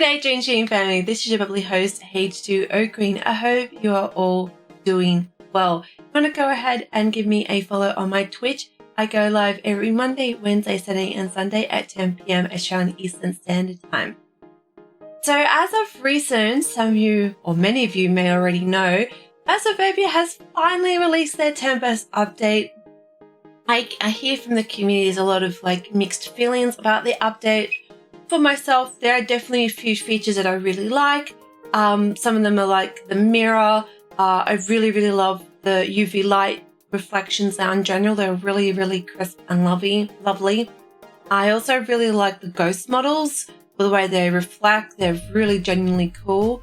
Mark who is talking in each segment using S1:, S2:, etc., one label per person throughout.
S1: G'day Dream family, this is your bubbly host H2O Green. I hope you are all doing well. If you want to go ahead and give me a follow on my Twitch, I go live every Monday, Wednesday, Saturday and Sunday at 10 PM Australian Eastern Standard Time. So as of recent, some of you or many of you may already know, Phasmophobia has finally released their Tempest update. I hear from the community there's a lot of mixed feelings about the update. For myself, there are definitely a few features that I really like. Some of them are like the mirror. I really love the UV light reflections now in general. They're really crisp and lovely. I also really like the ghost models, the way they reflect. They're really genuinely cool.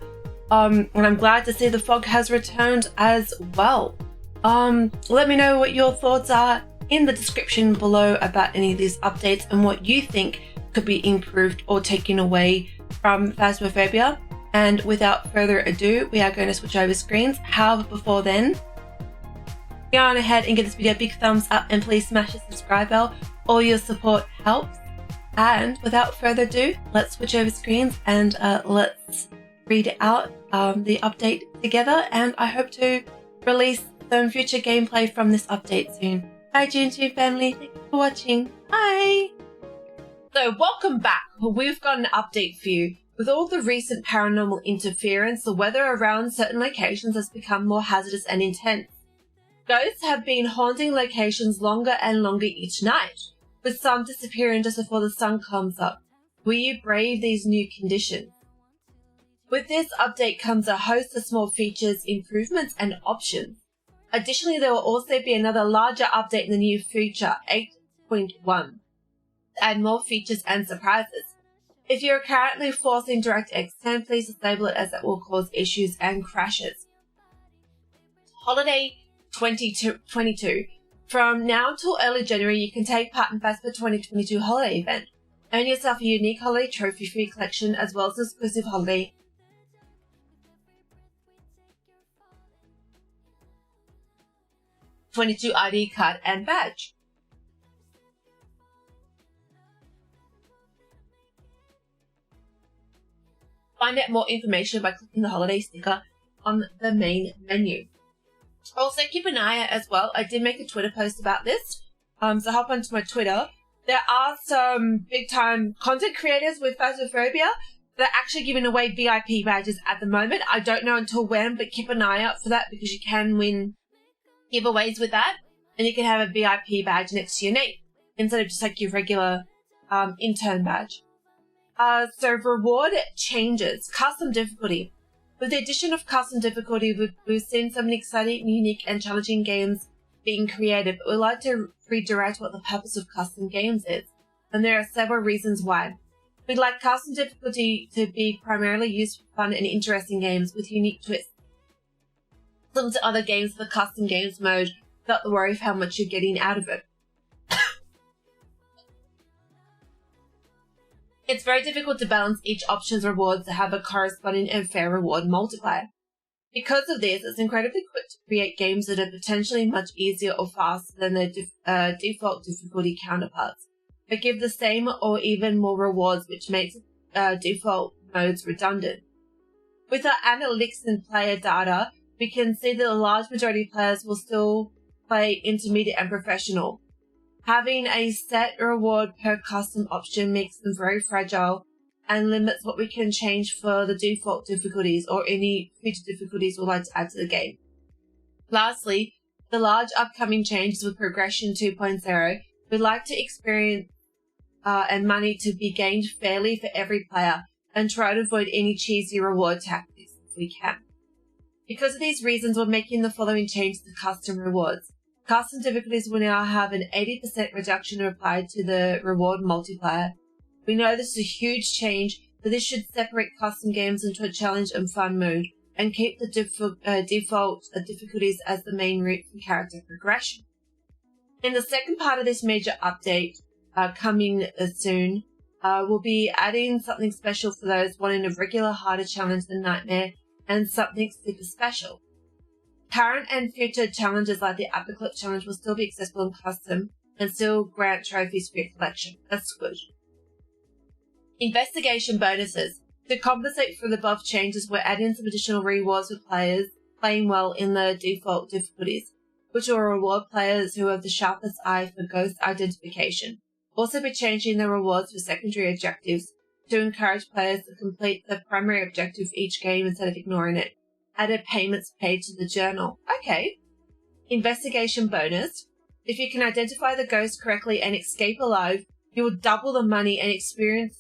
S1: And I'm glad to see the fog has returned as well. Let me know what your thoughts are in the description below about any of these updates and what you think could be improved or taken away from Phasmophobia. And without further ado, we are going to switch over screens. However, before then, go on ahead and give this video a big thumbs up and please smash the subscribe bell. All your support helps. And without further ado, let's switch over screens and let's read out the update together. And I hope to release some future gameplay from this update soon. Bye, Dream family. Thank you for watching. Bye. So welcome back. We've got an update for you. With all the recent paranormal interference, the weather around certain locations has become more hazardous and intense. Ghosts have been haunting locations longer and longer each night, with some disappearing just before the sun comes up. Will you brave these new conditions? With this update comes a host of small features, improvements, and options. Additionally, there will also be another larger update in the near future, 8.1. Add more features and surprises. If you're currently forcing DirectX 10, please disable it as it will cause issues and crashes. Holiday 2022. From now till early January, you can take part in Phasmo 2022 holiday event. Earn yourself a unique holiday trophy for your collection as well as an exclusive holiday 22 ID card and badge. Find out more information by clicking the holiday sticker on the main menu. Also, keep an eye out as well. I did make a Twitter post about this, so hop onto my Twitter. There are some big-time content creators with Phasmophobia that are actually giving away VIP badges at the moment. I don't know until when, but keep an eye out for that because you can win giveaways with that, and you can have a VIP badge next to your name instead of just like your regular intern badge. So reward changes. Custom difficulty. With the addition of custom difficulty, we've seen some exciting, unique, and challenging games being created, but we'd like to redirect what the purpose of custom games is. And there are several reasons why. We'd like custom difficulty to be primarily used for fun and interesting games with unique twists. Similar to other games, the custom games mode without the worry of how much you're getting out of it. It's very difficult to balance each option's rewards to have a corresponding and fair reward multiplier. Because of this, it's incredibly quick to create games that are potentially much easier or faster than their default difficulty counterparts, but give the same or even more rewards, which makes default modes redundant. With our analytics and player data, we can see that a large majority of players will still play intermediate and professional. Having a set reward per custom option makes them very fragile and limits what we can change for the default difficulties or any future difficulties we'd like to add to the game. Lastly, the large upcoming changes with Progression 2.0, we'd like to experience and money to be gained fairly for every player and try to avoid any cheesy reward tactics if we can. Because of these reasons, we're making the following changes to custom rewards. Custom difficulties will now have an 80% reduction applied to the reward multiplier. We know this is a huge change, but this should separate custom games into a challenge and fun mode and keep the default difficulties as the main route for character progression. In the second part of this major update, coming soon, we'll be adding something special for those wanting a regular harder challenge than Nightmare and something super special. Current and future challenges like the Upperclip challenge will still be accessible in custom and still grant trophies for your collection. That's good. Investigation bonuses. To compensate for the above changes, we're adding some additional rewards for players playing well in the default difficulties, which will reward players who have the sharpest eye for ghost identification. Also be changing the rewards for secondary objectives to encourage players to complete the primary objective of each game instead of ignoring it. Added payments paid to the journal. Okay. Investigation bonus. If you can identify the ghost correctly and escape alive, you will double the money and experience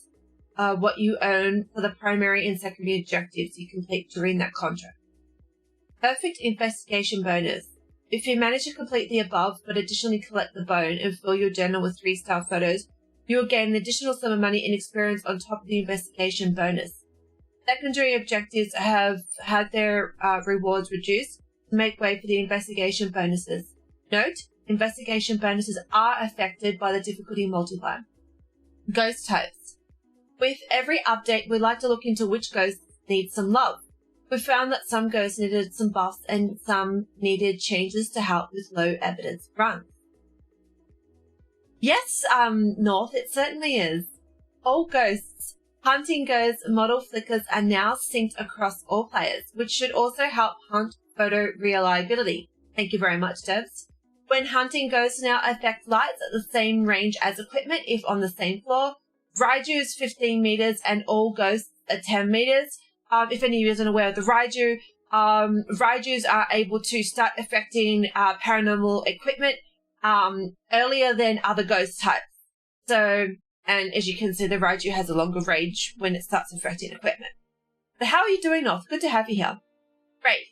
S1: what you earn for the primary and secondary objectives you complete during that contract. Perfect investigation bonus. If you manage to complete the above, but additionally collect the bone and fill your journal with 3-star photos, you will gain an additional sum of money and experience on top of the investigation bonus. Secondary objectives have had their rewards reduced to make way for the investigation bonuses. Note, investigation bonuses are affected by the difficulty multiplier. Ghost types. With every update, we like to look into which ghosts need some love. We found that some ghosts needed some buffs and some needed changes to help with low evidence runs. Yes, North, it certainly is. All ghosts, hunting ghosts, model flickers are now synced across all players, which should also help hunt photo reliability. Thank you very much, devs. When hunting ghosts now affect lights at the same range as equipment if on the same floor, Raiju is 15 meters and all ghosts are 10 meters. If any of you are unaware of the Raiju, Raijus are able to start affecting paranormal equipment earlier than other ghost types. So, and as you can see, the Raiju has a longer range when it starts affecting equipment. But how are you doing, North? Good to have you here. Wraith.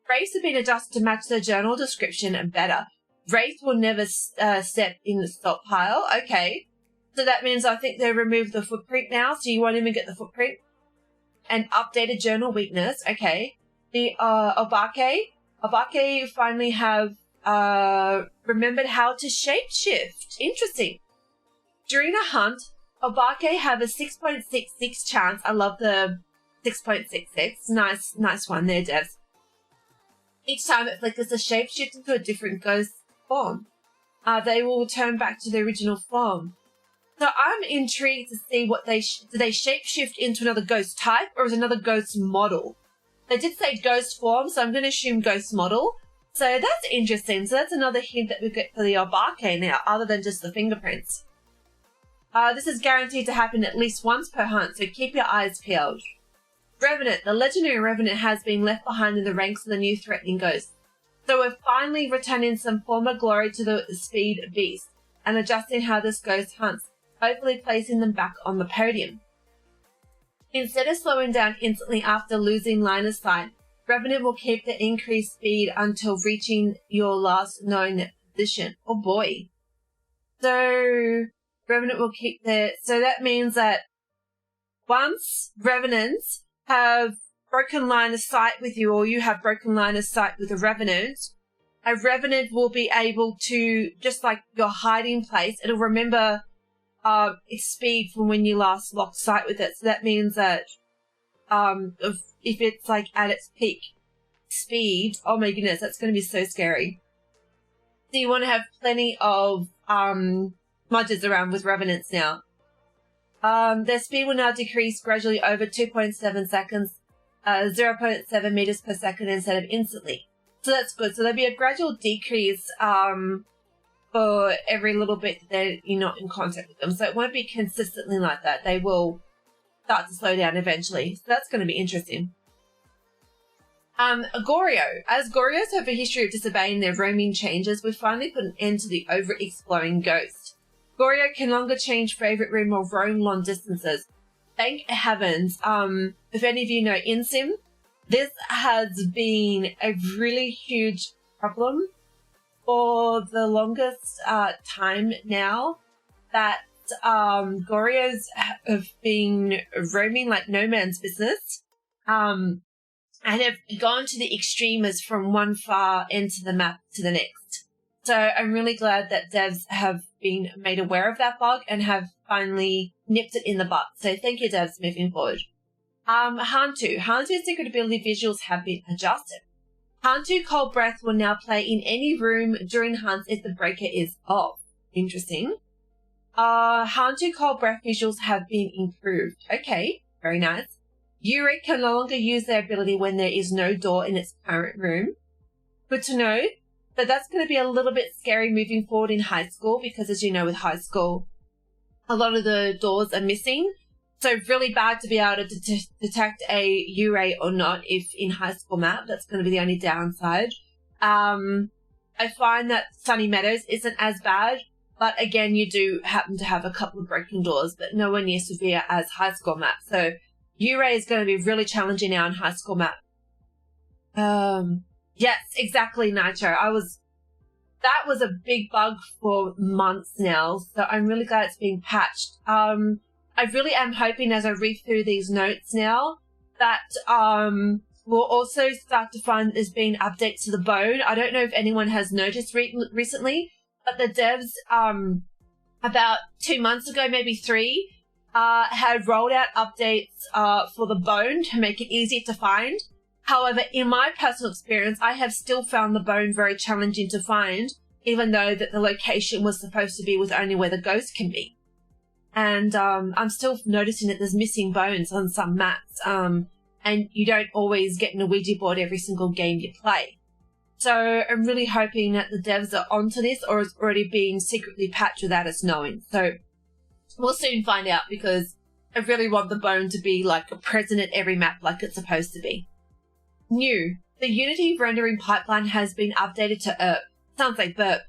S1: Wraiths have been adjusted to match the journal description better. Wraith will never step in the stockpile. Okay. So that means I think they removed the footprint now, so you won't even get the footprint. And updated journal weakness. Okay. The Obake finally have remembered how to shapeshift. Interesting. During a hunt, Obake have a 6.66 chance. I love the 6.66. Nice one there, devs. Each time it flickers a shapeshift into a different ghost form. They will turn back to the original form. So I'm intrigued to see what do they shapeshift into another ghost type or is another ghost model? They did say ghost form, so I'm going to assume ghost model. So that's interesting. So that's another hint that we get for the Obake now, other than just the fingerprints. This is guaranteed to happen at least once per hunt, so keep your eyes peeled. Revenant. The legendary Revenant has been left behind in the ranks of the new threatening ghosts. So we're finally returning some former glory to the speed beast and adjusting how this ghost hunts, hopefully placing them back on the podium. Instead of slowing down instantly after losing line of sight, Revenant will keep the increased speed until reaching your last known position. Oh boy. So Revenant will keep so that means that once Revenants have broken line of sight with you, or you have broken line of sight with a Revenant will be able to, just like your hiding place, it'll remember its speed from when you last locked sight with it. So that means that if it's like at its peak speed, oh my goodness, that's going to be so scary. So you want to have plenty of smudges around with Revenants now. Their speed will now decrease gradually over 2.7 seconds, 0.7 meters per second instead of instantly. So that's good. So there'll be a gradual decrease for every little bit that you're not in contact with them. So it won't be consistently like that. They will start to slow down eventually. So that's going to be interesting. Goryo. As Goryos have a history of disobeying their roaming changes, we finally put an end to the over-exploring ghost. Goryo can no longer change favourite room or roam long distances. Thank heavens. If any of you know InSim, this has been a really huge problem for the longest time now, that Goryos have been roaming like no man's business, and have gone to the extremes from one far end of the map to the next. So I'm really glad that devs have been made aware of that bug and have finally nipped it in the bud. So thank you, devs, moving forward. Hantu. Hantu's secret ability visuals have been adjusted. Hantu Cold Breath will now play in any room during hunts if the breaker is off. Interesting. Hantu Cold Breath visuals have been improved. Okay, very nice. Yuri can no longer use their ability when there is no door in its current room. Good to know. But that's going to be a little bit scary moving forward in high school because, as you know, with high school, a lot of the doors are missing. So really bad to be able to detect a U-ray or not if in high school map. That's going to be the only downside. I find that Sunny Meadows isn't as bad, but again, you do happen to have a couple of broken doors, but nowhere near severe as high school map. So U-ray is going to be really challenging now in high school map. Yes, exactly, Nitro. That was a big bug for months now, so I'm really glad it's being patched. I really am hoping as I read through these notes now that we'll also start to find there's been updates to the bone. I don't know if anyone has noticed recently, but the devs about 2 months ago, maybe 3, had rolled out updates for the bone to make it easier to find. However, in my personal experience, I have still found the bone very challenging to find, even though that the location was supposed to be with only where the ghost can be. And I'm still noticing that there's missing bones on some maps, and you don't always get in a Ouija board every single game you play. So I'm really hoping that the devs are onto this or is already being secretly patched without us knowing. So we'll soon find out because I really want the bone to be like present at every map like it's supposed to be. New. The Unity rendering pipeline has been updated to sounds like burp.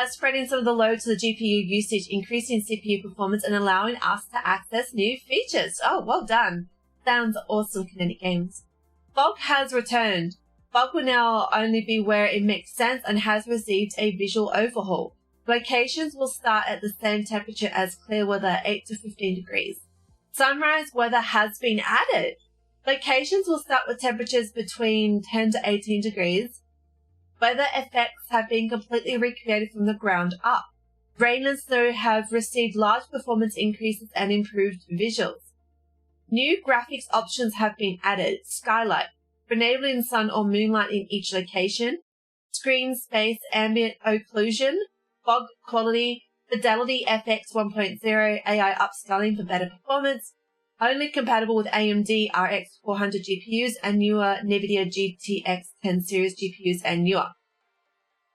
S1: Spreading some of the load to the GPU usage, increasing CPU performance, and allowing us to access new features. Oh, well done. Sounds awesome, Kinetic Games. Fog has returned. Fog will now only be where it makes sense and has received a visual overhaul. Locations will start at the same temperature as clear weather, 8 to 15 degrees. Sunrise weather has been added. Locations will start with temperatures between 10 to 18 degrees. Weather effects have been completely recreated from the ground up. Rain and snow have received large performance increases and improved visuals. New graphics options have been added. Skylight, for enabling sun or moonlight in each location. Screen space ambient occlusion. Fog quality. Fidelity FX 1.0 AI upscaling for better performance. Only compatible with AMD RX 400 GPUs and newer NVIDIA GTX 10 series GPUs and newer.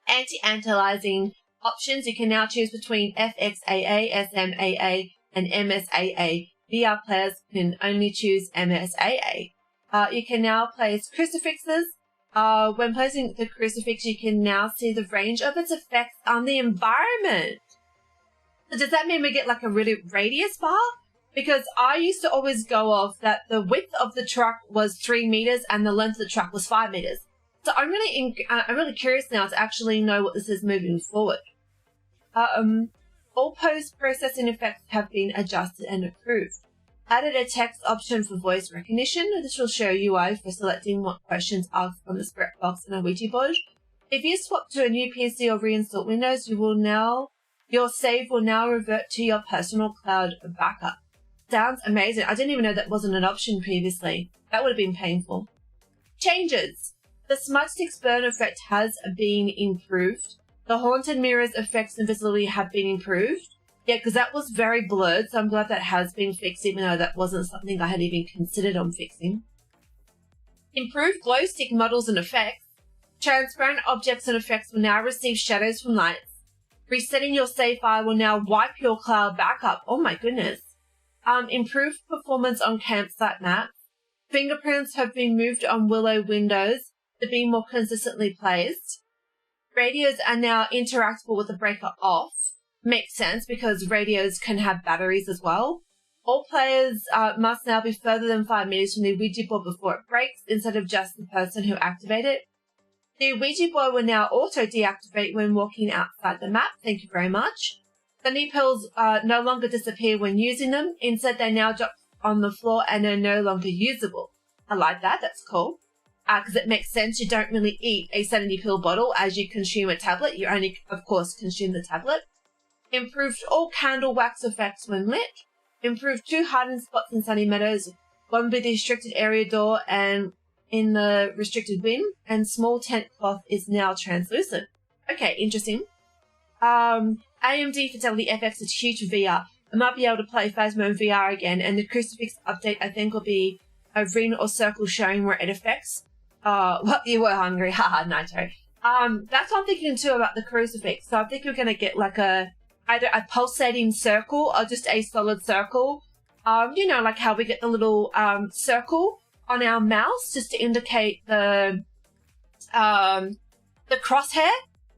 S1: Anti-aliasing options. You can now choose between FXAA, SMAA, and MSAA. VR players can only choose MSAA. You can now place crucifixes. When placing the crucifix, you can now see the range of its effects on the environment. So does that mean we get like a really radius bar? Because I used to always go off that the width of the truck was 3 meters and the length of the truck was 5 meters. So I'm really curious now to actually know what this is moving forward. All post-processing effects have been adjusted and approved. Added a text option for voice recognition. This will show UI for selecting what questions asked from the spirit box and a Ouija board. If you swap to a new PC or reinstall Windows, your save will now revert to your personal cloud backup. Sounds amazing. I didn't even know that wasn't an option previously. That would have been painful. Changes. The smudge sticks burn effect has been improved. The haunted mirrors effects and visibility have been improved. Yeah, because that was very blurred, so I'm glad that has been fixed, even though that wasn't something I had even considered on fixing. Improved glow stick models and effects. Transparent objects and effects will now receive shadows from lights. Resetting your save file will now wipe your cloud backup. Oh my goodness. Improved performance on campsite maps. Fingerprints have been moved on Willow windows to be more consistently placed. Radios are now interactable with the breaker off. Makes sense because radios can have batteries as well. All players must now be further than 5 meters from the Ouija board before it breaks instead of just the person who activated it. The Ouija board will now auto deactivate when walking outside the map. Thank you very much. Sunny pills no longer disappear when using them. Instead, they now drop on the floor and are no longer usable. I like that. That's cool. Because it makes sense. You don't really eat a sanity pill bottle as you consume a tablet. You only, of course, consume the tablet. Improved all candle wax effects when lit. Improved 2 hardened spots in Sunny Meadows. One with the restricted area door and in the restricted wind. And small tent cloth is now translucent. Okay, interesting. AMD Fidelity FX is huge for VR. I might be able to play Phasmo in VR again, and the crucifix update I think will be a ring or circle showing where it affects. Well, you were hungry, haha, Naito. That's what I'm thinking too about the crucifix. So I think we're gonna get like either a pulsating circle or just a solid circle. You know, like how we get the little circle on our mouse just to indicate the crosshair,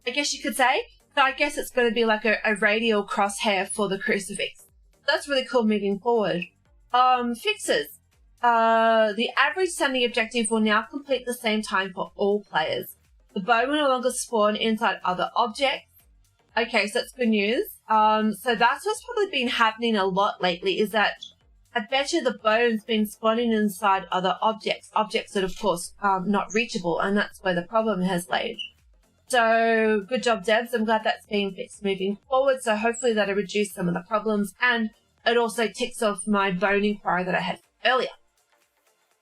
S1: I guess you could say. So I guess it's going to be like a radial crosshair for the crucifix. That's really cool moving forward. Fixes. The average standing objective will now complete the same time for all players. The bow will no longer spawn inside other objects. Okay, so that's good news. So that's what's probably been happening a lot lately, is that I bet you the bone's been spawning inside other objects that, of course, not reachable, and that's where the problem has laid. So good job, devs. I'm glad that's being fixed moving forward. So hopefully that'll reduce some of the problems, and it also ticks off my bone inquiry that I had earlier.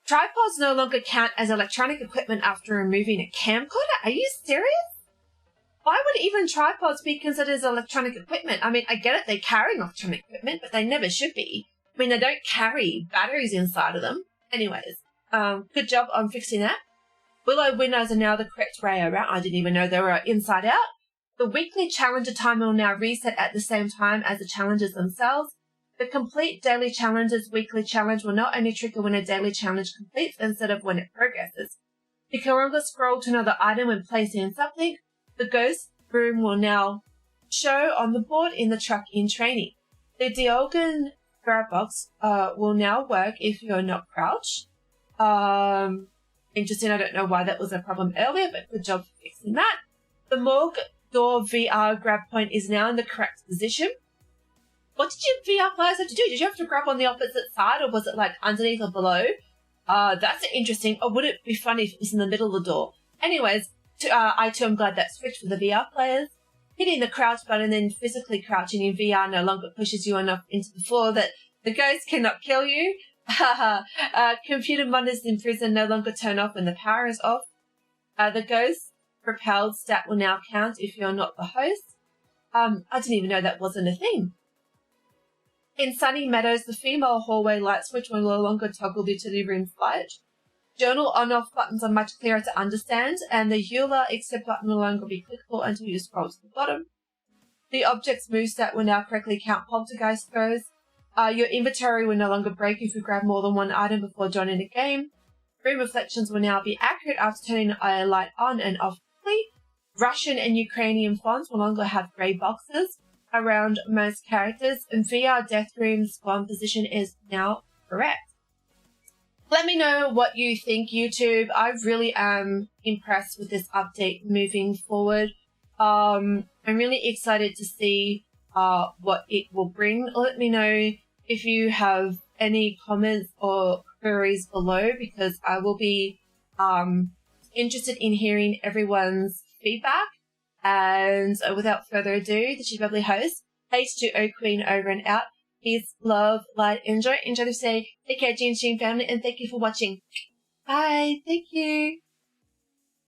S1: Tripods no longer count as electronic equipment after removing a camcorder. Are you serious? Why would even tripods be considered as electronic equipment? I mean, I get it, they carry electronic equipment, but they never should be. I mean, they don't carry batteries inside of them. Anyways, good job on fixing that. Willow windows are now the correct way around. I didn't even know they were inside out. The weekly challenger timer will now reset at the same time as the challenges themselves. The complete daily challenges weekly challenge will not only trigger when a daily challenge completes instead of when it progresses. You can no longer scroll to another item when placing something. The ghost room will now show on the board in the truck in training. The Diogen grab box will now work if you're not crouched. Interesting, I don't know why that was a problem earlier, but good job for fixing that. The morgue door VR grab point is now in the correct position. What did your VR players have to do? Did you have to grab on the opposite side, or was it like underneath or below? That's interesting. Or would it be funny if it was in the middle of the door? Anyways, I too am glad that switched for the VR players. Hitting the crouch button and then physically crouching in VR no longer pushes you enough into the floor that the ghost cannot kill you. Computer monitors in prison no longer turn off when the power is off. The ghost propelled stat will now count if you're not the host. I didn't even know that wasn't a thing. In Sunny Meadows, the female hallway light switch will no longer toggle the utility room's light. Journal on-off buttons are much clearer to understand, and the Euler accept button will no longer be clickable until you scroll to the bottom. The object's move stat will now correctly count poltergeist throws. Your inventory will no longer break if you grab more than one item before joining the game. Room reflections will now be accurate after turning a light on and off quickly. Russian and Ukrainian fonts will no longer have grey boxes around most characters, and VR Death Room's spawn position is now correct. Let me know what you think, YouTube. I really am impressed with this update moving forward. I'm really excited to see what it will bring. Let me know if you have any comments or queries below, because I will be interested in hearing everyone's feedback. And without further ado, this is your lovely host, H2O Queen, over and out. Peace, love, light, enjoy the day. Take care, Gene family, and thank you for watching. Bye. Thank you.